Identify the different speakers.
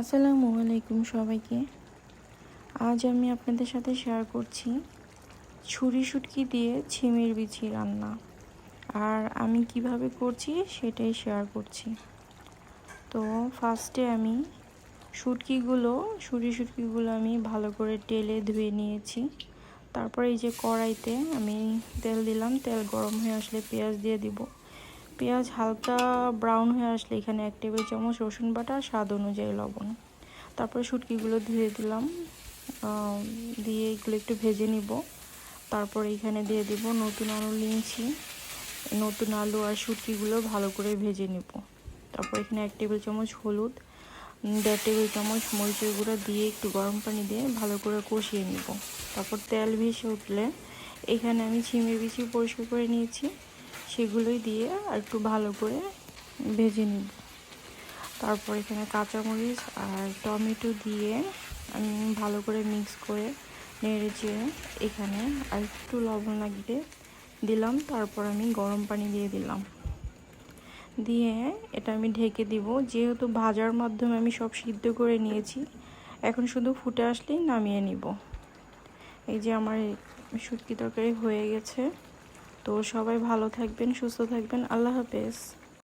Speaker 1: আসসালামু আলাইকুম সবাইকে। আজ আমি আপনাদের সাথে শেয়ার করছি ছুরি শুটকি দিয়ে ছিমের বিচি রান্না। আর আমি কিভাবে করছি সেটাই শেয়ার করছি। তো ফার্স্টে আমি শুটকিগুলো আমি ভালো করে তেলে ধুয়ে নিয়েছি। তারপরে এই যে কড়াইতে আমি তেল দিলাম, তেল গরম হয়ে আসলে পেঁয়াজ দিয়ে দিব। পেঁয়াজ হালকা ব্রাউন হয়ে আসলে এখানে 1 টেবিল চামচ রসুন বাটা, স্বাদ অনুযায়ী লবণ। তারপরে শুটকিগুলো ধুয়ে দিলাম, দিয়ে এগুলো একটু ভেজে নিব। তারপরে এখানে দিয়ে দিব নতুন আলু নিয়েছি, নতুন আলু আর শুটকিগুলো ভালো করে ভেজে নিব। তারপর এখানে 1 টেবিল চামচ হলুদ, 1.5 টেবিল চামচ মরিচের গুঁড়া দিয়ে একটু গরম পানি দিয়ে ভালো করে কষিয়ে নিব। তারপর তেল ভেসে উঠলে এখানে আমি ছিমের বিচি পরিষ্কার করে নিয়েছি, সেগুলোই দিয়ে আর একটু ভালো করে ভেজে নিব। তারপর এখানে কাঁচামরিচ আর টমেটো দিয়ে আমি ভালো করে মিক্স করে নেড়ে চেড়ে এখানে আর একটু লবণ লাগবে দিলাম। তারপর আমি গরম পানি দিয়ে দিলাম, দিয়ে এটা আমি ঢেকে দিব। যেহেতু ভাজার মাধ্যমে আমি সব সিদ্ধ করে নিয়েছি, এখন শুধু ফুটে আসলেই নামিয়ে নিব। এই যে আমার শুটকি তরকারি হয়ে গেছে। তো সবাই ভালো থাকবেন, সুস্থ থাকবেন। আল্লাহ হাফেজ।